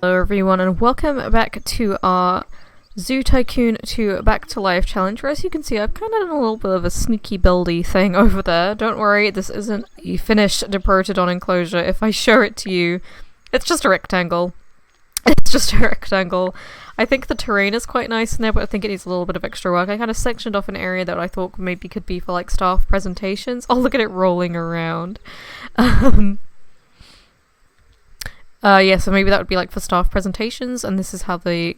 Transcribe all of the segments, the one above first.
Hello everyone and welcome back to our Zoo Tycoon 2 Back to Life challenge, where as you can see I've kind of done a little bit of a sneaky buildy thing over there. Don't worry, this isn't a finished Diprotodon enclosure. If I show it to you, it's just a rectangle. It's just a rectangle. I think the terrain is quite nice in there, but I think it needs a little bit of extra work. I kind of sectioned off an area that I thought maybe could be for like staff presentations. Oh, look at it rolling around. Yeah, so maybe that would be like for staff presentations, and this is how the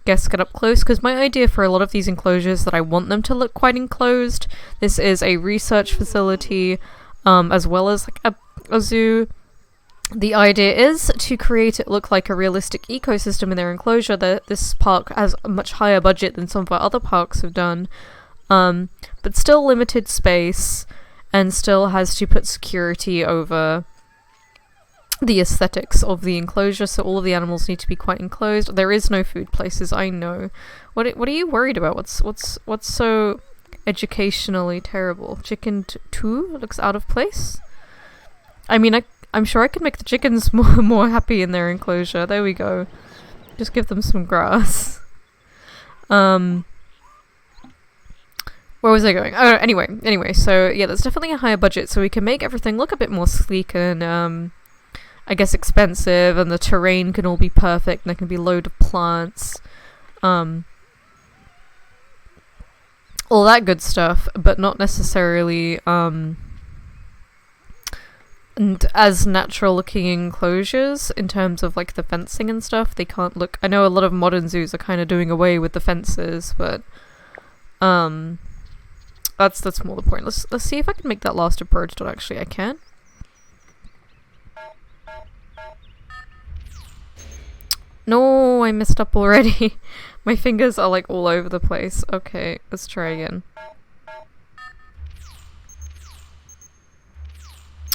guests get up close, because my idea for a lot of these enclosures that I want them to look quite enclosed. This is a research facility, as well as like a zoo. The idea is to create it look like a realistic ecosystem in their enclosure. This park has a much higher budget than some of our other parks have done, but still limited space, and still has to put security over the aesthetics of the enclosure, so all of the animals need to be quite enclosed. There is no food places, I know. What are you worried about? What's so educationally terrible? Chicken 2 looks out of place? I mean, I'm sure I could make the chickens more happy in their enclosure. There we go. Just give them some grass. Where was I going? Oh, anyway, so yeah, there's definitely a higher budget, so we can make everything look a bit more sleek and, I guess expensive, and the terrain can all be perfect, and there can be a load of plants. All that good stuff, but not necessarily, and as natural looking enclosures in terms of like the fencing and stuff. They can't look, I know a lot of modern zoos are kind of doing away with the fences, but that's more the point. Let's see if I can make that last approach. Actually I can. No, I messed up already. My fingers are like all over the place. Okay, let's try again.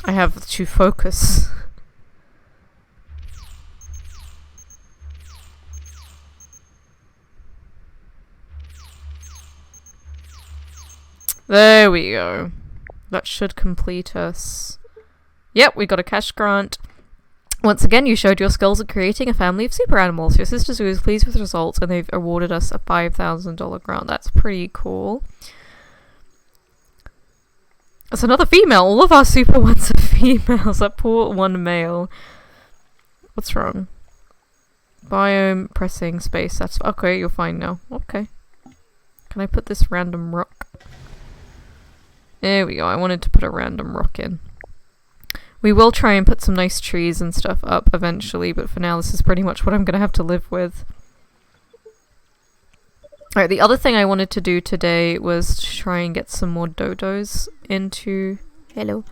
I have to focus. There we go. That should complete us. Yep, we got a cash grant. Once again, you showed your skills at creating a family of super animals. Your sister zoo is pleased with the results, and they've awarded us a $5,000 grant. That's pretty cool. That's another female. All of our super ones are females. That poor one male. What's wrong? Biome pressing space. That's okay. You're fine now. Okay. Can I put this random rock? There we go. I wanted to put a random rock in. We will try and put some nice trees and stuff up eventually, but for now this is pretty much what I'm going to have to live with. Alright, the other thing I wanted to do today was to try and get some more dodos into... Hello.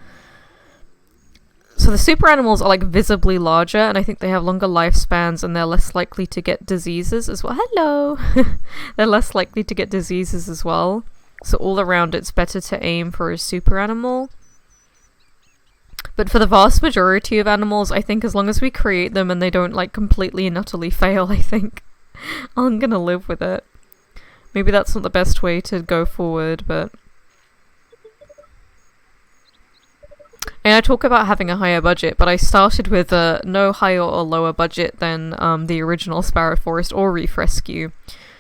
So the super animals are like visibly larger, and I think they have longer lifespans, and they're less likely to get diseases as well. Hello! They're less likely to get diseases as well. So all around it's better to aim for a super animal. But for the vast majority of animals, I think as long as we create them and they don't like completely and utterly fail, I think I'm gonna live with it. Maybe that's not the best way to go forward, but... And I talk about having a higher budget, but I started with no higher or lower budget than the original Sparrow Forest or Reef Rescue.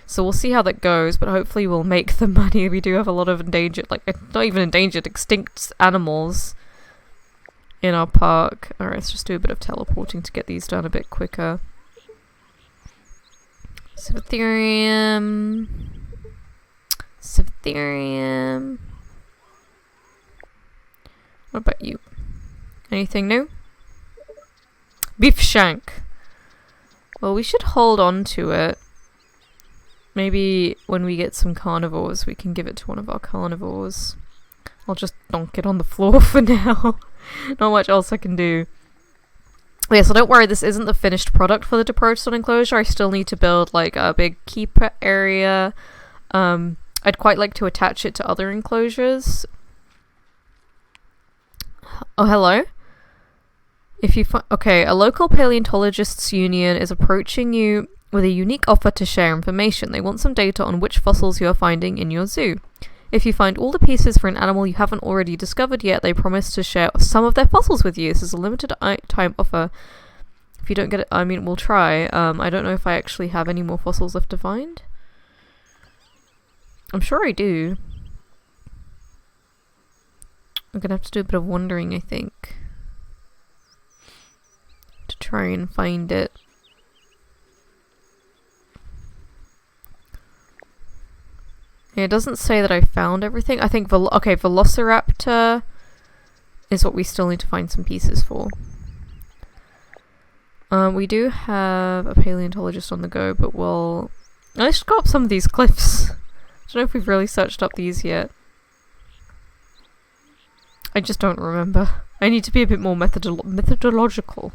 So we'll see how that goes, but hopefully we'll make the money. We do have a lot of endangered, like, not even endangered, extinct animals in our park. Alright, let's just do a bit of teleporting to get these done a bit quicker. Siftherium. What about you? Anything new? Beef shank. Well, we should hold on to it. Maybe when we get some carnivores, we can give it to one of our carnivores. I'll just donk it on the floor for now. Not much else I can do. But yeah, so don't worry, this isn't the finished product for the Diprotodon enclosure. I still need to build like a big keeper area. I'd quite like to attach it to other enclosures. Oh, hello? If you okay, a local paleontologists union is approaching you with a unique offer to share information. They want some data on which fossils you are finding in your zoo. If you find all the pieces for an animal you haven't already discovered yet, they promise to share some of their fossils with you. This is a limited time offer. If you don't get it, I mean, we'll try. I don't know if I actually have any more fossils left to find. I'm sure I do. I'm gonna have to do a bit of wandering, I think, to try and find it. Yeah, it doesn't say that I found everything. I think, okay, Velociraptor is what we still need to find some pieces for. We do have a paleontologist on the go, but let's go up some of these cliffs. I don't know if we've really searched up these yet. I just don't remember. I need to be a bit more methodological.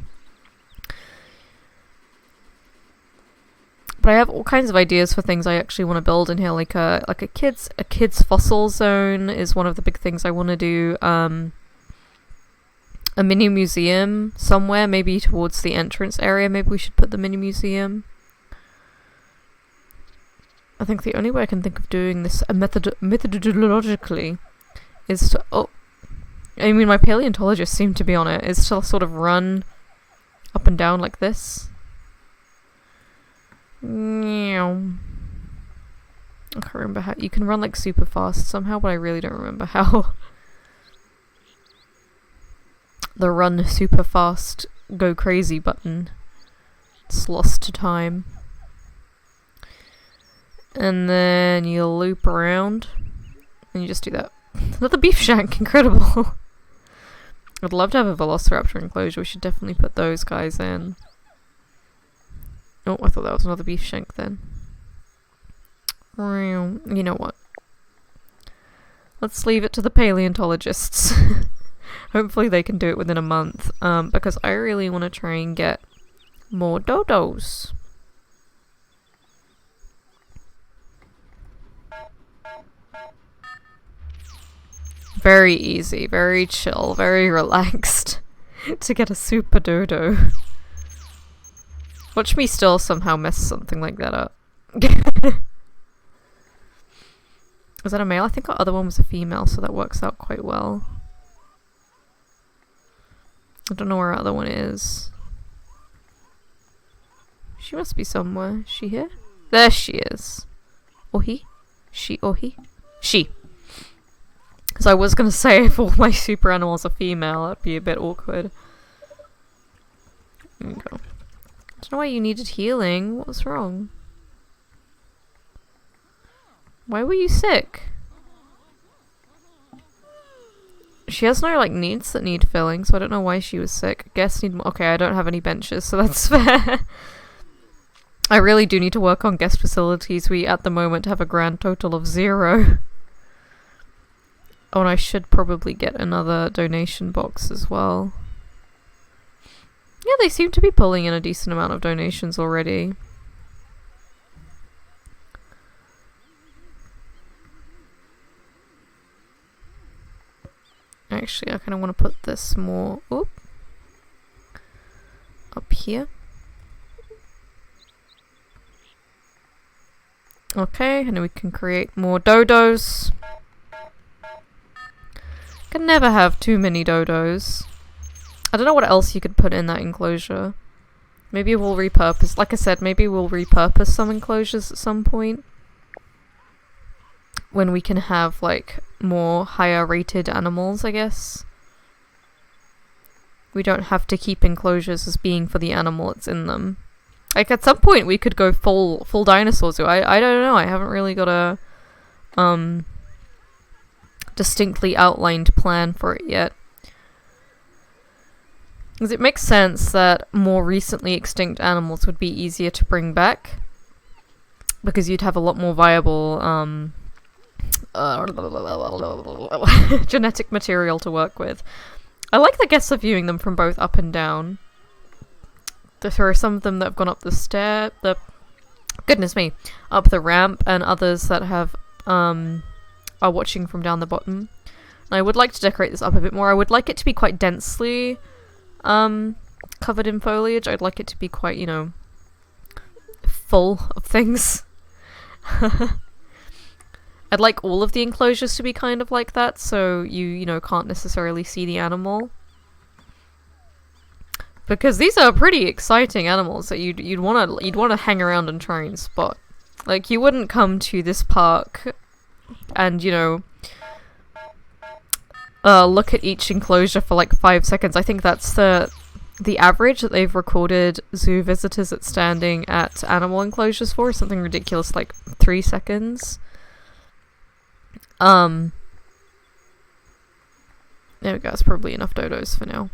But I have all kinds of ideas for things I actually want to build in here, like a kids fossil zone is one of the big things I want to do. A mini museum somewhere, maybe towards the entrance area. Maybe we should put the mini museum. I think the only way I can think of doing this methodologically is to... Oh, I mean, my paleontologists seem to be on it. Is to sort of run up and down like this. I can't remember how. You can run like super fast somehow, but I really don't remember how. The run super fast, go crazy button. It's lost to time. And then you loop around, and you just do that. Another beef shank, incredible. I'd love to have a velociraptor enclosure. We should definitely put those guys in. Oh, I thought that was another beef shank then. You know what? Let's leave it to the paleontologists. Hopefully they can do it within a month, because I really want to try and get more dodos. Very easy, very chill, very relaxed to get a super dodo. Watch me still somehow mess something like that up. Was that a male? I think our other one was a female, so that works out quite well. I don't know where our other one is. She must be somewhere. Is she here? There she is. Or he? She or he? She. Because I was going to say if all my super animals are female, that'd be a bit awkward. There you go. I don't know why you needed healing. What was wrong? Why were you sick? She has no, like, needs that need filling, so I don't know why she was sick. Guests need more. Okay, I don't have any benches, so that's fair. I really do need to work on guest facilities. We, at the moment, have a grand total of 0. Oh, and I should probably get another donation box as well. Yeah, they seem to be pulling in a decent amount of donations already. Actually, I kind of want to put this more up here. Okay, and then we can create more dodos. Can never have too many dodos. I don't know what else you could put in that enclosure. Maybe we'll repurpose, like I said, maybe we'll repurpose some enclosures at some point. When we can have, like, more higher rated animals, I guess. We don't have to keep enclosures as being for the animal that's in them. Like, at some point we could go full dinosaurs. I don't know, I haven't really got a distinctly outlined plan for it yet. Because it makes sense that more recently extinct animals would be easier to bring back. Because you'd have a lot more viable genetic material to work with. I like the guess of viewing them from both up and down. There are some of them that have gone up the stair, goodness me, up the ramp, and others that have are watching from down the bottom. And I would like to decorate this up a bit more. I would like it to be quite densely covered in foliage. I'd like it to be quite, you know, full of things. I'd like all of the enclosures to be kind of like that, so you know, can't necessarily see the animal. Because these are pretty exciting animals that you'd wanna hang around and try and spot. Like, you wouldn't come to this park and, you know, look at each enclosure for like 5 seconds. I think that's the average that they've recorded zoo visitors at standing at animal enclosures for, something ridiculous like 3 seconds. There we go, that's probably enough dodos for now.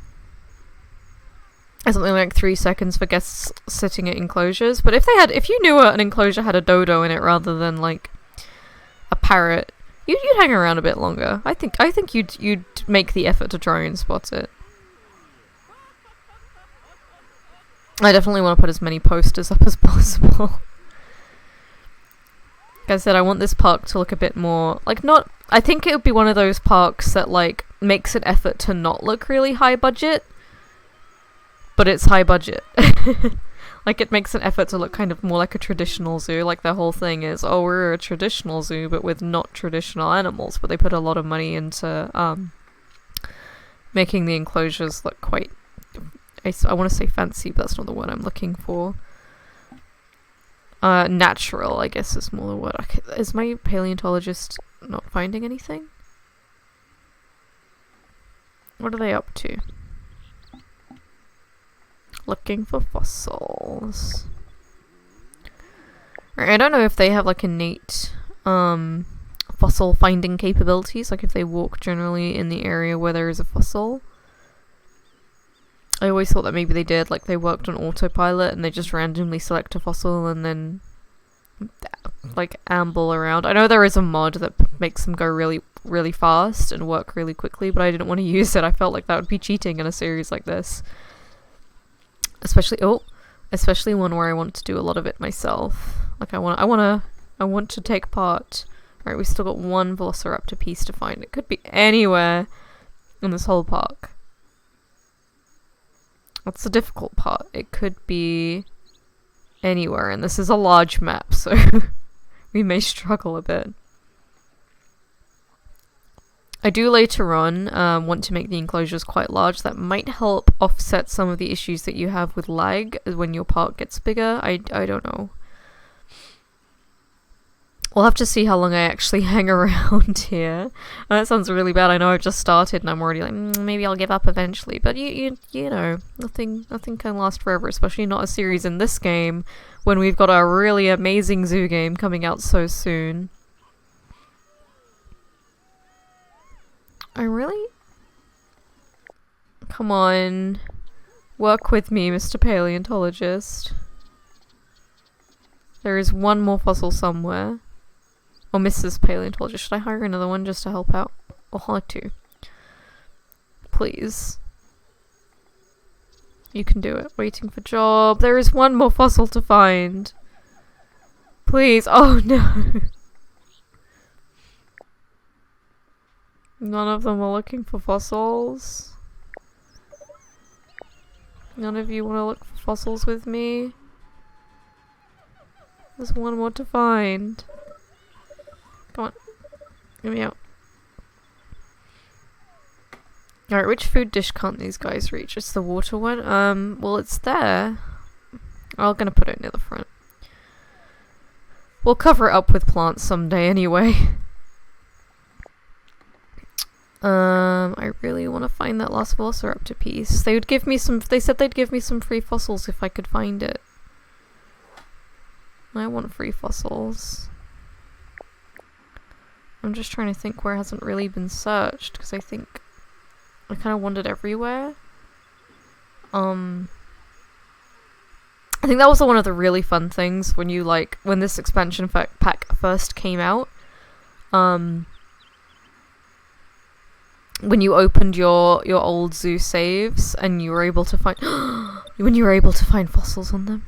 Something like 3 seconds for guests sitting at enclosures. But if you knew an enclosure had a dodo in it rather than like a parrot, you'd hang around a bit longer. I think you'd make the effort to try and spot it. I definitely want to put as many posters up as possible. Like I said, I want this park to look a bit more like I think it would be one of those parks that like makes an effort to not look really high budget, but it's high budget. Like, it makes an effort to look kind of more like a traditional zoo. Like, their whole thing is, oh, we're a traditional zoo, but with not traditional animals. But they put a lot of money into making the enclosures look quite... I want to say fancy, but that's not the word I'm looking for. Natural, I guess, is more the word. Is my paleontologist not finding anything? What are they up to? Looking for fossils. I don't know if they have like innate fossil finding capabilities, like if they walk generally in the area where there is a fossil. I always thought that maybe they did, like they worked on autopilot and they just randomly select a fossil and then like amble around. I know there is a mod that makes them go really, really fast and work really quickly, but I didn't want to use it. I felt like that would be cheating in a series like this. Especially one where I want to do a lot of it myself. Like I want to take part. Alright, we still got one velociraptor piece to find. It could be anywhere in this whole park. That's the difficult part. It could be anywhere, and this is a large map, so we may struggle a bit. I do later on want to make the enclosures quite large. That might help offset some of the issues that you have with lag when your park gets bigger. I don't know. We'll have to see how long I actually hang around here. That sounds really bad. I know I've just started and I'm already like, maybe I'll give up eventually. But you know, nothing can last forever, especially not a series in this game when we've got a really amazing zoo game coming out so soon. Come on. Work with me, Mr. Paleontologist. There is one more fossil somewhere. Or Mrs. Paleontologist. Should I hire another one just to help out? Or hire two? Please. You can do it. Waiting for job. There is one more fossil to find. Please. Oh no. None of them are looking for fossils. None of you want to look for fossils with me? There's one more to find. Come on. Get me out. Alright, which food dish can't these guys reach? It's the water one? Well, it's there. I'm gonna put it near the front. We'll cover it up with plants someday anyway. I really want to find that last velociraptor piece. They said they'd give me some free fossils if I could find it. I want free fossils. I'm just trying to think where it hasn't really been searched, because I think I kind of wandered everywhere. I think that was one of the really fun things when you when this expansion pack first came out. When you opened your old zoo saves and you were able to find fossils on them.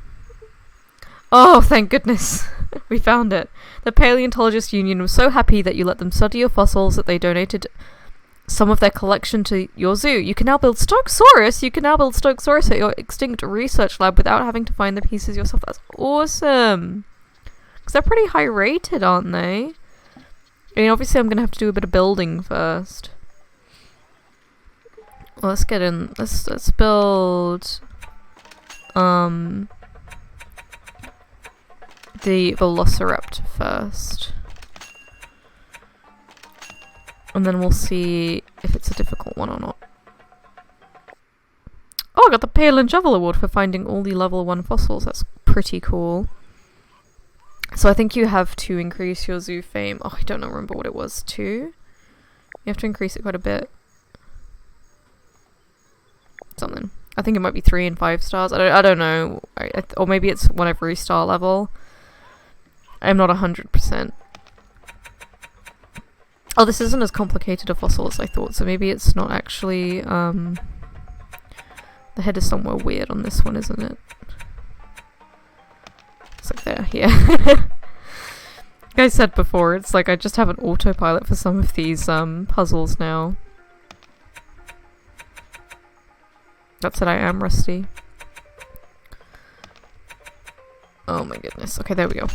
Oh, thank goodness. We found it. The Paleontologist Union was so happy that you let them study your fossils that they donated some of their collection to your zoo. You can now build Stokesaurus at your extinct research lab without having to find the pieces yourself. That's awesome. Because they're pretty high rated, aren't they? I mean, obviously I'm going to have to do a bit of building first. Well, let's get in. Let's build the Velociraptor first. And then we'll see if it's a difficult one or not. Oh, I got the Pail and Shovel Award for finding all the level 1 fossils. That's pretty cool. So I think you have to increase your zoo fame. Oh, I don't remember what it was. 2? You have to increase it quite a bit. Something. I think it might be 3 and 5 stars. I don't know. Or maybe it's one every star level. I'm not 100%. Oh, this isn't as complicated a fossil as I thought, so maybe it's not actually, the head is somewhere weird on this one, isn't it? It's like there, yeah. Like I said before, it's like I just have an autopilot for some of these, puzzles now. That said, I am rusty. Oh my goodness. Okay, there we go.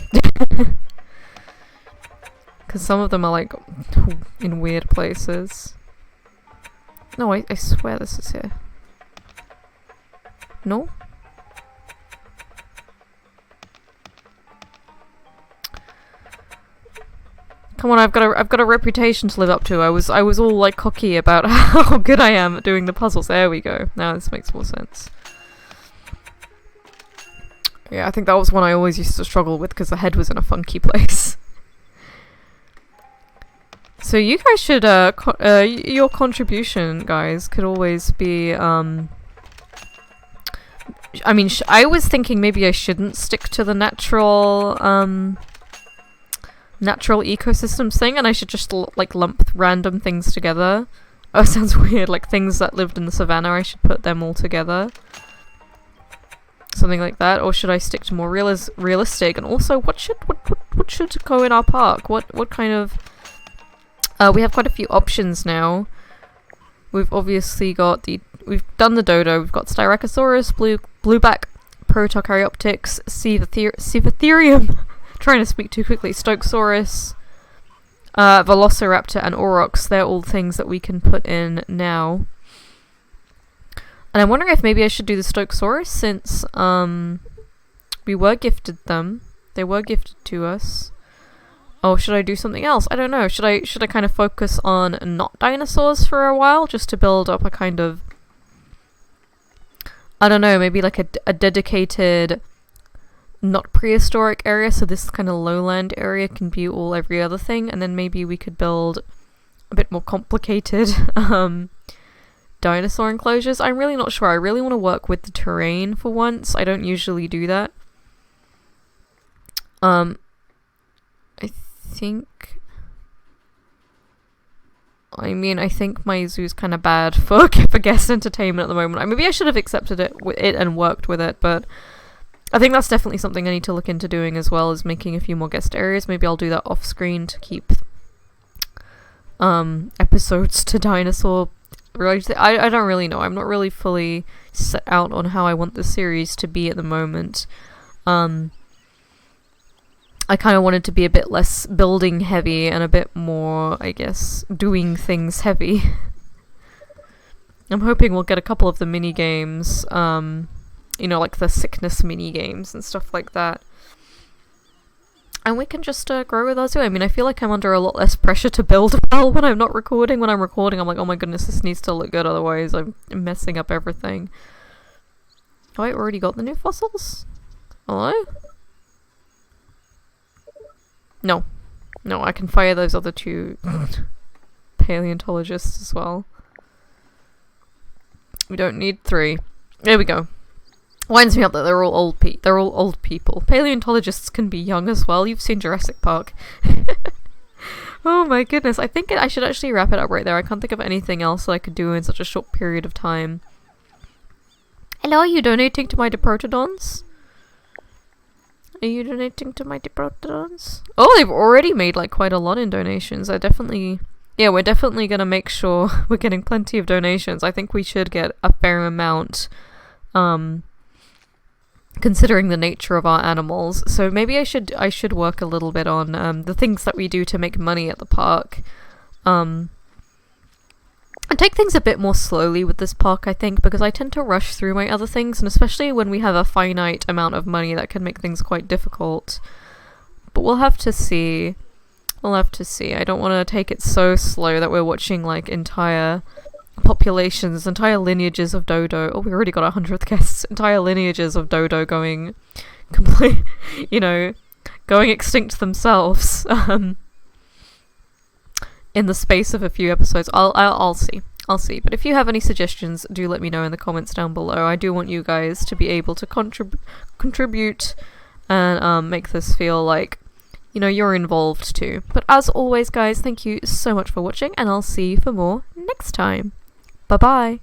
Because some of them are like in weird places. No, I swear this is here. No? Come on, I've got a reputation to live up to. I was all like cocky about how good I am at doing the puzzles. There we go. Now this makes more sense. Yeah, I think that was one I always used to struggle with because the head was in a funky place. So you guys should, your contribution, guys, could always be, I mean, I was thinking maybe I shouldn't stick to the natural ecosystems thing, and I should just, like, lump random things together. Oh, sounds weird, like things that lived in the savannah, I should put them all together. Something like that, or should I stick to more realistic? And also, what should go in our park? What kind of... we have quite a few options now. We've obviously got we've done the dodo, we've got Styracosaurus, blueback, Protocaryoptics, Cephitherium, trying to speak too quickly, Stokesaurus, Velociraptor and Aurochs. They're all things that we can put in now. And I'm wondering if maybe I should do the Stokesaurus since we were gifted them. They were gifted to us. Oh, should I do something else? I don't know. Should I kind of focus on not dinosaurs for a while just to build up a kind of, I don't know, maybe like a dedicated not prehistoric area, so this kind of lowland area can be all every other thing, and then maybe we could build a bit more complicated dinosaur enclosures. I'm really not sure. I really want to work with the terrain for once. I don't usually do that. I think my zoo's kind of bad for guest entertainment at the moment. Maybe I should have accepted it and worked with it, but I think that's definitely something I need to look into doing, as well as making a few more guest areas. Maybe I'll do that off screen to keep episodes to dinosaur related. I don't really know. I'm not really fully set out on how I want the series to be at the moment. I kind of wanted to be a bit less building heavy and a bit more, I guess, doing things heavy. I'm hoping we'll get a couple of the mini games, you know, like the sickness mini games and stuff like that. And we can just grow with our zoo. I mean, I feel like I'm under a lot less pressure to build well when I'm not recording. When I'm recording, I'm like, oh my goodness, this needs to look good, otherwise I'm messing up everything. Oh, I already got the new fossils? Hello? No. No, I can fire those other two paleontologists as well. We don't need 3. There we go. Winds me up that they're all old people. Paleontologists can be young as well. You've seen Jurassic Park. Oh my goodness. I think I should actually wrap it up right there. I can't think of anything else that I could do in such a short period of time. Hello, are you donating to my Diprotodons? Are you donating to my Diprotodons? Oh, they've already made like quite a lot in donations. We're definitely gonna make sure we're getting plenty of donations. I think we should get a fair amount, considering the nature of our animals. So maybe I should work a little bit on the things that we do to make money at the park. and take things a bit more slowly with this park, I think, because I tend to rush through my other things, and especially when we have a finite amount of money, that can make things quite difficult. But we'll have to see. We'll have to see. I don't want to take it so slow that we're watching, like, entire populations, entire lineages of dodo. Oh, we already got 100th guests. Entire lineages of dodo going complete, you know, going extinct themselves. In the space of a few episodes. I'll see. I'll see. But if you have any suggestions, do let me know in the comments down below. I do want you guys to be able to contribute and make this feel like, you know, you're involved too. But as always, guys, thank you so much for watching, and I'll see you for more next time. Bye bye.